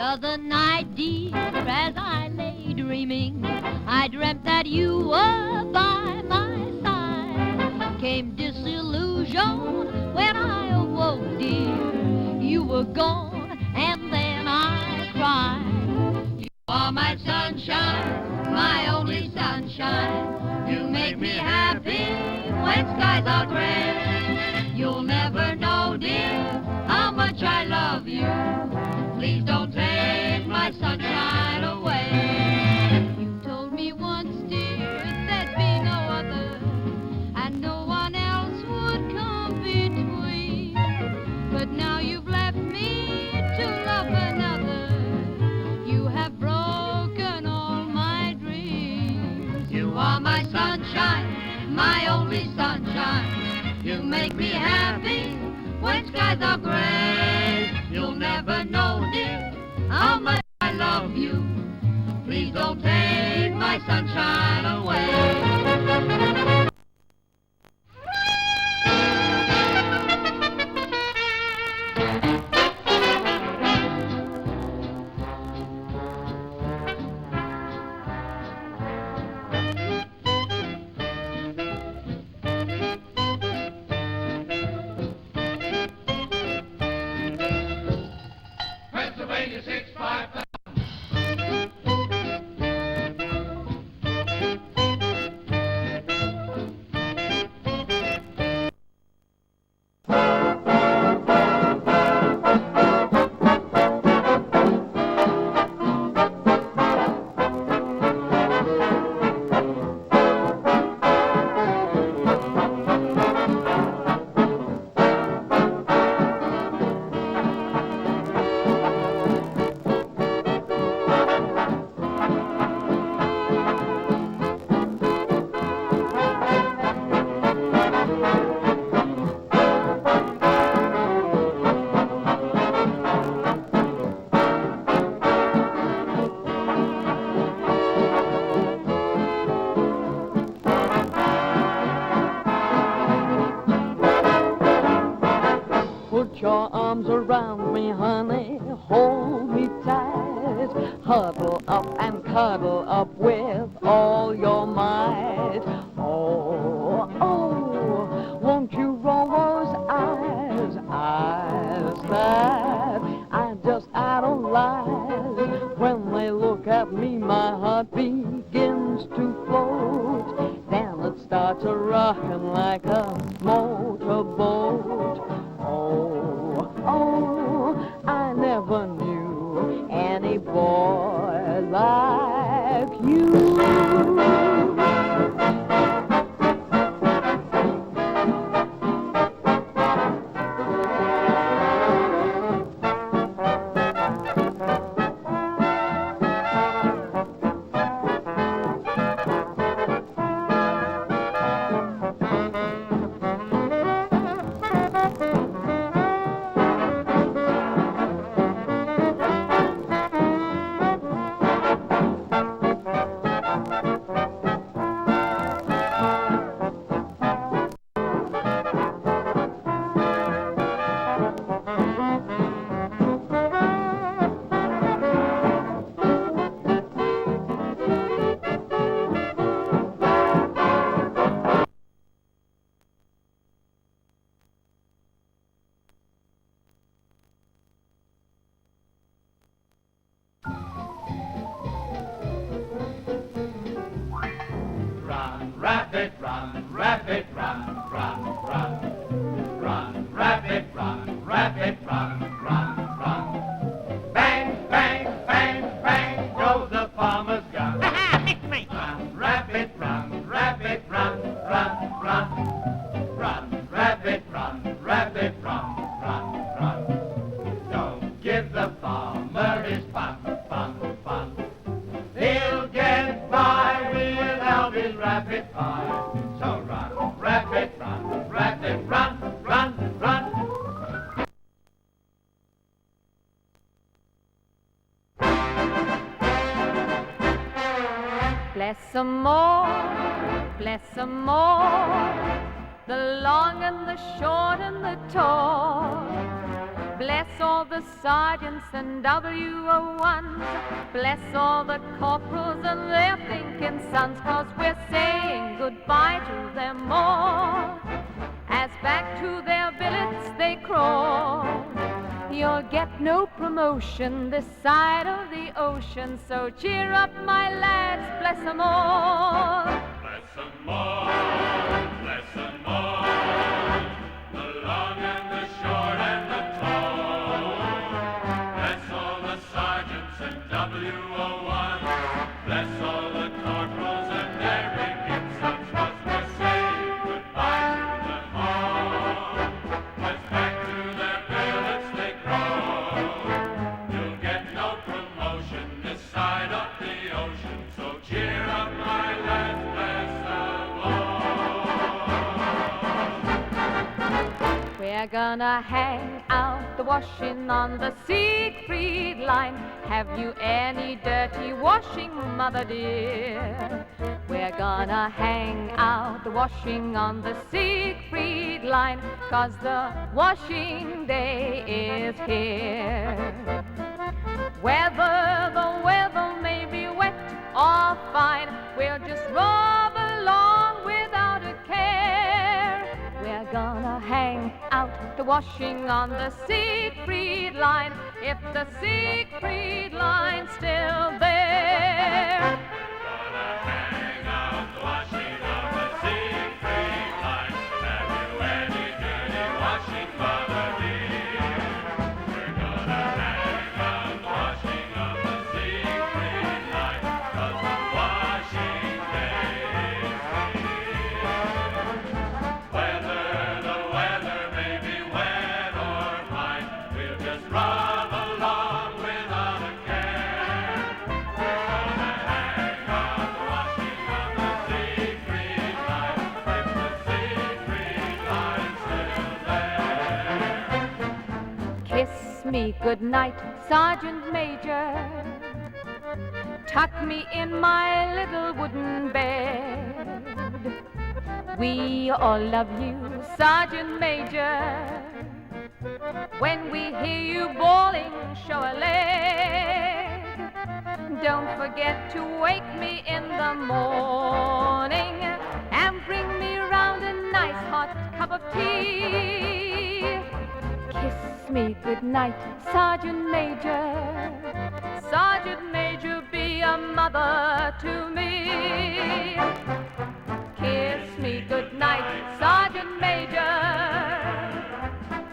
other night, dear, as I lay dreaming, I dreamt that you were by my side. Came disillusion when I awoke, dear. You were gone, and then I cried. You are my sunshine, my only sunshine. You make me happy when skies are gray. You'll never know, dear, how much I love you. Please don't take my sunshine away. You told me once, dear, there'd be no other, and no one else would come between. But now you've left me to love another. You have broken all my dreams. You are my sunshine, my only sunshine. You make me happy when skies are gray. You'll never know, dear, how much I love you. Please don't take my sunshine away. Pennsylvania 6-5. Put your arms around me, honey, hold me tight. Huddle up and cuddle up with all your might. Oh, oh, won't you roll those eyes, eyes that I just idolize. When they look at me, my heart begins to float. Then it starts a-rockin' like a motorboat. Oh, oh, I never knew any boy like you. Run, rabbit, run, rabbit, run, run, run. Run, rabbit, run, rabbit, run, run, run. Bang, bang, bang, bang goes the farmer's gun. Run, rabbit, run, rabbit, run, run, run. Run, rabbit, run, rabbit, run, run, run. Don't give the farmer his fun, fun, fun. He'll get by without his rabbit pie. So run, rabbit, run, rabbit, run, run, run. Bless some more, bless some more, the long and the short and the tall. Bless all the sergeants and WO1s. Bless all the corporals and their thinking sons, 'cause we're saying goodbye to them all as back to their billets they crawl. You'll get no promotion this side of the ocean, so cheer up, my lads, bless 'em all. Bless 'em all, bless 'em all, the long and the short and the tall. Bless all the sergeants and WO1, bless all the corporals and their ranking sons, 'cause we're saying goodbye to them all. As back to their billets they crawl. You'll get no promotion this side of the ocean, so cheer up, my lads, bless them all. We're gonna hang out the washing on the Siegfried line. Have you any dirty washing, mother dear? We're gonna hang out the washing on the Siegfried line, 'cause the washing day is here. Whether the weather may be wet or fine, we'll just rob along without a care. We're gonna hang out the washing on the Siegfried line, if the Siegfried line's still there. Gonna hang out the washing on the Siegfried line. Have you any dirty washing, mother dear? We're gonna hang out the washing on the Siegfried line, 'cause the washing day is here. Whether the weather may be wet or fine, we'll just rub along without a care. We're gonna hang out the washing on the Siegfried line, if the Siegfried line's still there. Kiss me goodnight, Sergeant Major. Tuck me in my little wooden bed. We all love you, Sergeant Major. When we hear you bawling, show a leg. Don't forget to wake me in the morning and bring me round a nice hot cup of tea. Kiss me goodnight, Sergeant Major. Sergeant Major, be a mother to me. Kiss me goodnight, Sergeant Major.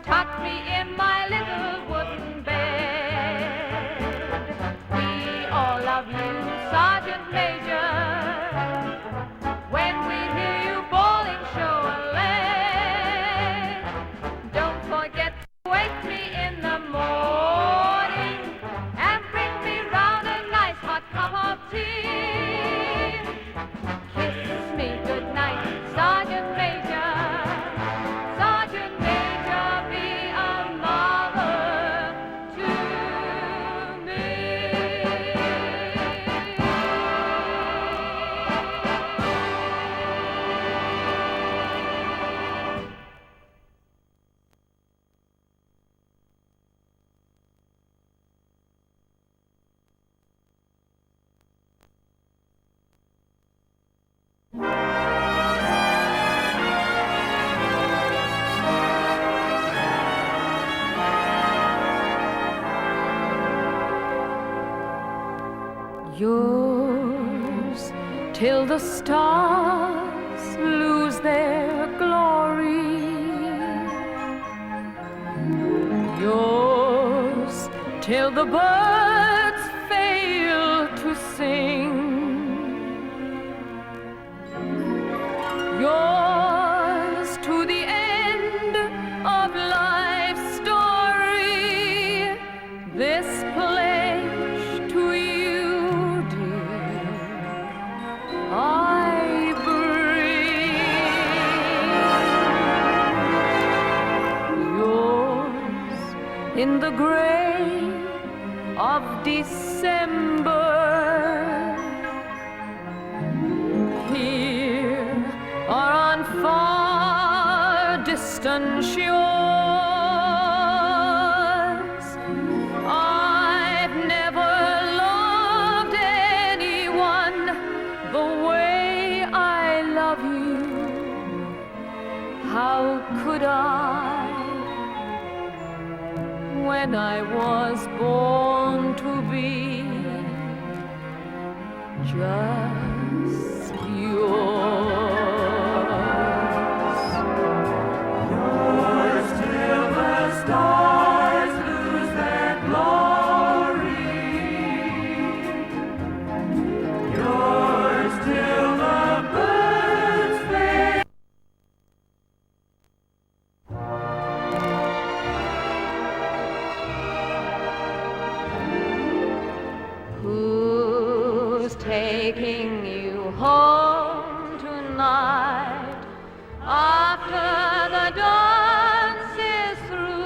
Tuck me in my little wooden bed. We all love you, Sergeant Major. When we hear you bawling, show a leg. Don't forget to wake me in the morning and bring me round a nice hot cup of tea. Kiss me goodnight, Sergeant Major. Sergeant Major, be a mother to me. Yours till the stars lose their glory. Yours till the birds fail to sing. Yours to the end of life's story. This pledge to you, dear, I bring. Yours in the gray of December. Here or on far distant shores. when I was born to be just yours. Yours till the stars lose their glory. Yours till the birds fade. Who's taking you home tonight after the dance is through?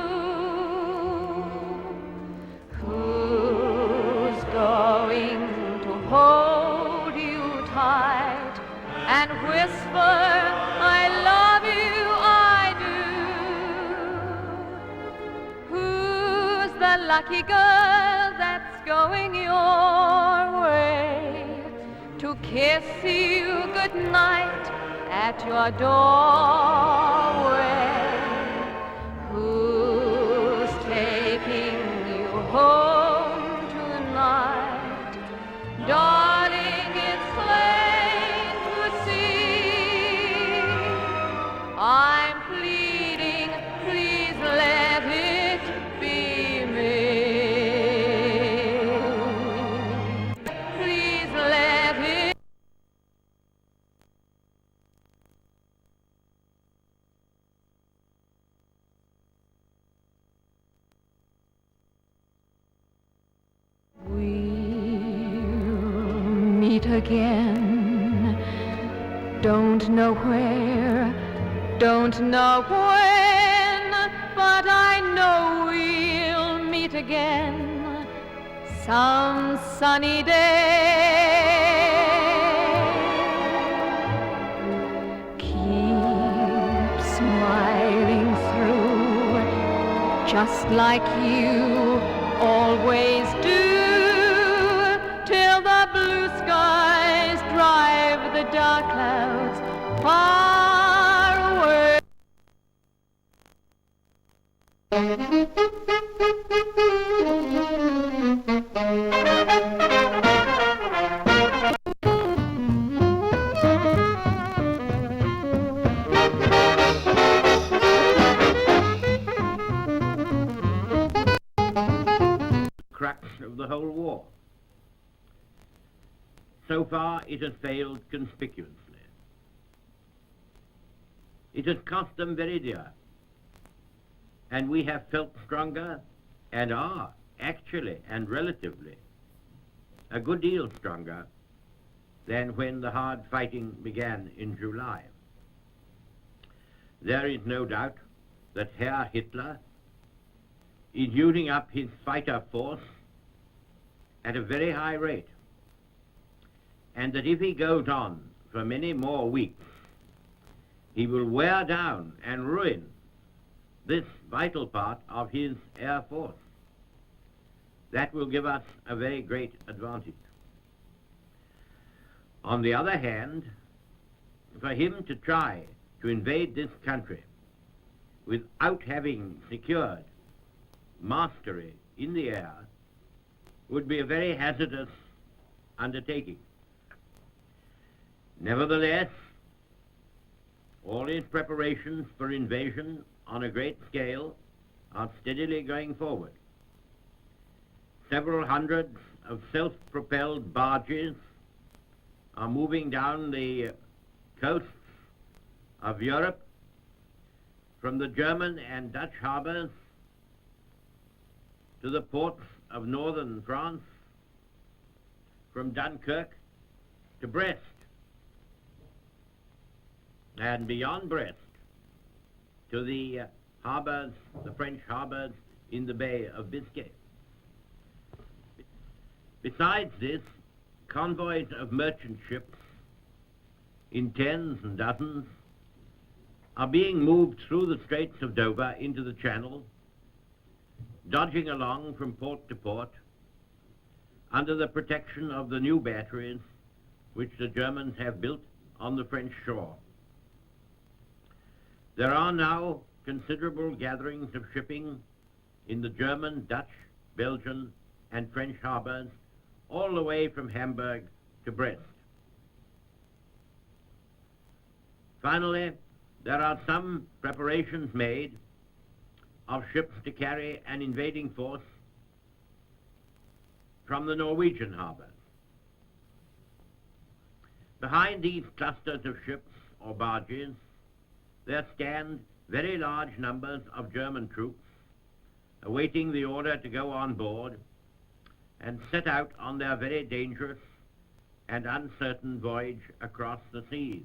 Who's going to hold you tight and whisper, I love you, I do? Who's the lucky girl that's going your way to kiss you goodnight at your doorway? Who's taking you home tonight? Darling, it's plain to see. I'm pleading, please let it be me. Please let it. We'll meet again. Don't know where, don't know when, but I know we'll meet again some sunny day. Keep smiling through, just like you always do, till the blue skies drive the dark clouds far away. Crux of the whole war. So far it has failed conspicuously. It has cost them very dear, and we have felt stronger, and are actually and relatively a good deal stronger than when the hard fighting began in July. There is no doubt that Herr Hitler is using up his fighter force at a very high rate, and that if he goes on for many more weeks, he will wear down and ruin this vital part of his air force. That will give us a very great advantage. On the other hand, for him to try to invade this country without having secured mastery in the air would be a very hazardous undertaking. Nevertheless, all his preparations for invasion on a great scale are steadily going forward. Several hundreds of self-propelled barges are moving down the coasts of Europe from the German and Dutch harbors to the ports of northern France, from Dunkirk to Brest, and beyond Brest to the harbors, the French harbors in the Bay of Biscay. Besides this, convoys of merchant ships in tens and dozens are being moved through the Straits of Dover into the Channel, dodging along from port to port under the protection of the new batteries which the Germans have built on the French shore. There are now considerable gatherings of shipping in the German, Dutch, Belgian, and French harbors, all the way from Hamburg to Brest. Finally, there are some preparations made of ships to carry an invading force from the Norwegian harbors. Behind these clusters of ships or barges, there stand very large numbers of German troops awaiting the order to go on board and set out on their very dangerous and uncertain voyage across the seas.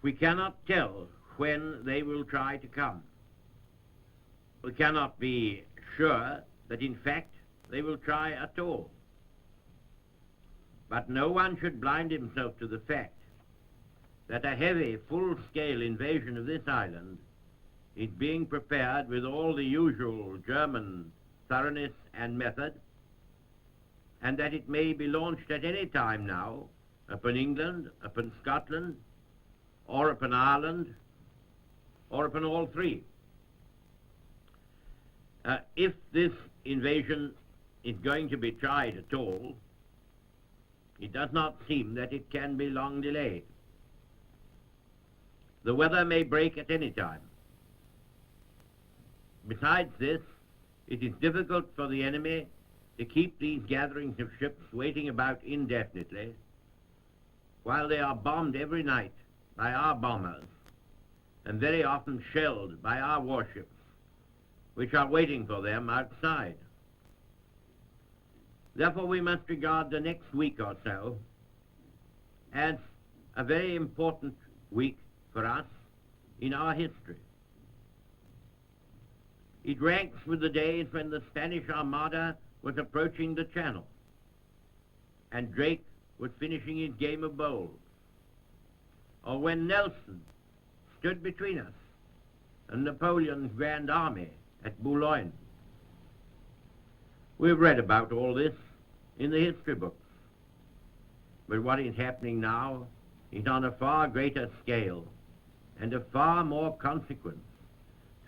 We cannot tell when they will try to come. We cannot be sure that in fact they will try at all. But no one should blind himself to the fact that a heavy, full-scale invasion of this island is being prepared with all the usual German thoroughness and method, and that it may be launched at any time now upon England, upon Scotland, or upon Ireland, or upon all three. If this invasion is going to be tried at all, it does not seem that it can be long delayed. The weather may break at any time. Besides this, it is difficult for the enemy to keep these gatherings of ships waiting about indefinitely while they are bombed every night by our bombers and very often shelled by our warships, which are waiting for them outside. Therefore, we must regard the next week or so as a very important week for us in our history. It ranks with the days when the Spanish Armada was approaching the Channel and Drake was finishing his game of bowls, or when Nelson stood between us and Napoleon's Grand Army at Boulogne. We've read about all this in the history books, but what is happening now is on a far greater scale and of far more consequence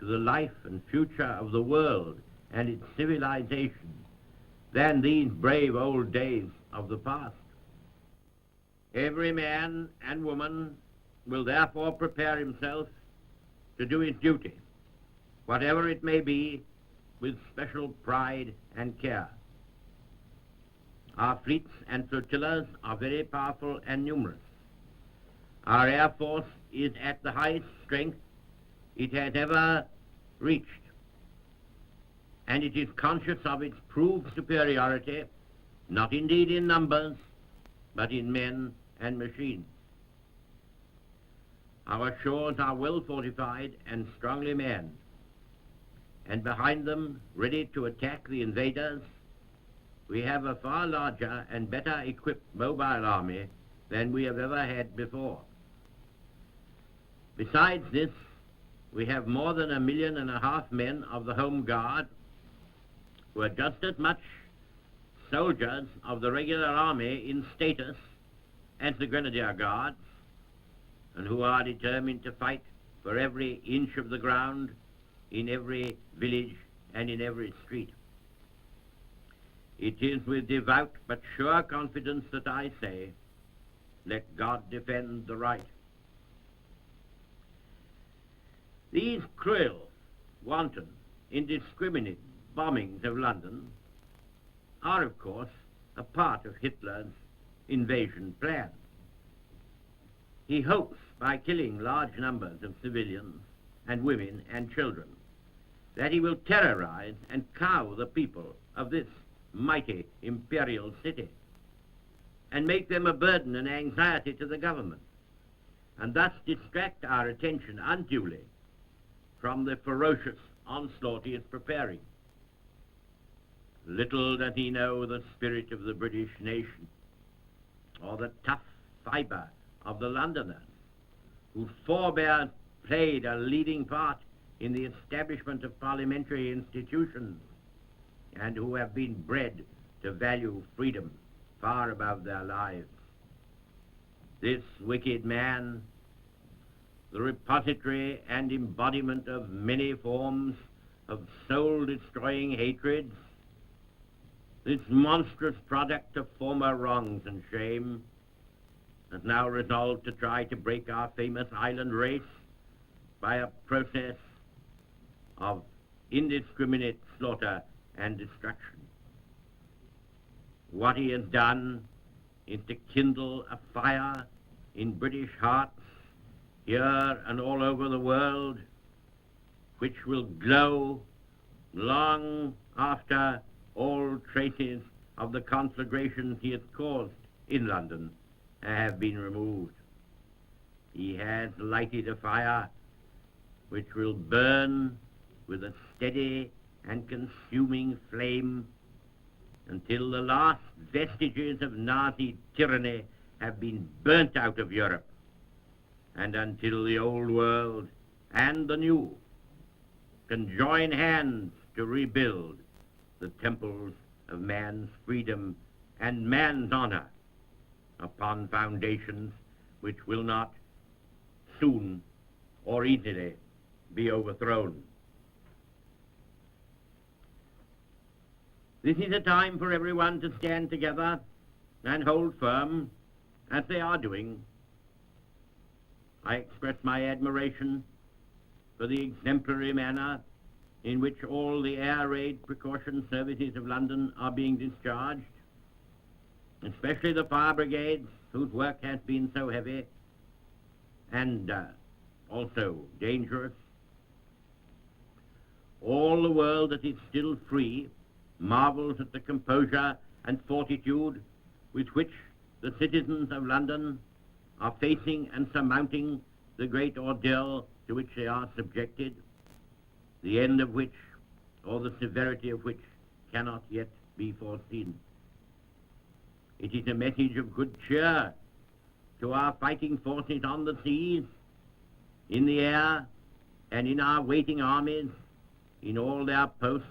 to the life and future of the world and its civilization than these brave old days of the past. Every man and woman will therefore prepare himself to do his duty, whatever it may be, with special pride and care. Our fleets and flotillas are very powerful and numerous. Our air force is at the highest strength it has ever reached, and it is conscious of its proved superiority, not indeed in numbers, but in men and machines. Our shores are well fortified and strongly manned, and behind them, ready to attack the invaders, we have a far larger and better equipped mobile army than we have ever had before. Besides this, we have more than 1.5 million men of the Home Guard, who are just as much soldiers of the regular army in status as the Grenadier Guards, and who are determined to fight for every inch of the ground in every village and in every street. It is with devout but sure confidence that I say, let God defend the right. These cruel, wanton, indiscriminate bombings of London are, of course, a part of Hitler's invasion plan. He hopes, by killing large numbers of civilians and women and children, that he will terrorize and cow the people of this mighty imperial city and make them a burden and anxiety to the government, and thus distract our attention unduly from the ferocious onslaught he is preparing. Little does he know the spirit of the British nation, or the tough fibre of the Londoners, whose forebears played a leading part in the establishment of parliamentary institutions, and who have been bred to value freedom far above their lives. This wicked man, the repository and embodiment of many forms of soul-destroying hatreds, this monstrous product of former wrongs and shame, has now resolved to try to break our famous island race by a process of indiscriminate slaughter and destruction. What he has done is to kindle a fire in British hearts here and all over the world, which will glow long after all traces of the conflagrations he has caused in London have been removed. He has lighted a fire which will burn with a steady and consuming flame until the last vestiges of Nazi tyranny have been burnt out of Europe, and until the old world and the new can join hands to rebuild the temples of man's freedom and man's honor upon foundations which will not soon or easily be overthrown. This is a time for everyone to stand together and hold firm, as they are doing. I express my admiration for the exemplary manner in which all the air raid precaution services of London are being discharged, especially the fire brigades, whose work has been so heavy and also dangerous. All the world that is still free marvels at the composure and fortitude with which the citizens of London are facing and surmounting the great ordeal to which they are subjected, the end of which, or the severity of which, cannot yet be foreseen. It is a message of good cheer to our fighting forces on the seas, in the air, and in our waiting armies, in all their posts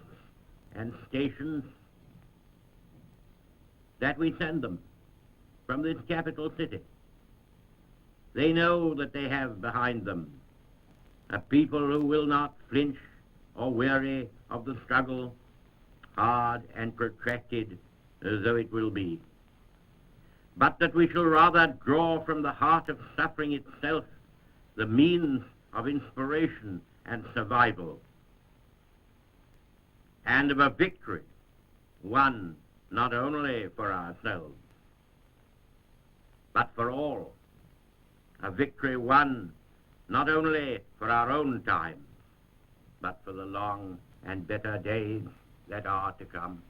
and stations, that we send them from this capital city. They know that they have behind them a people who will not flinch or weary of the struggle, hard and protracted though it will be, but that we shall rather draw from the heart of suffering itself the means of inspiration and survival, and of a victory won not only for ourselves, but for all, a victory won not only for our own time, but for the long and better days that are to come.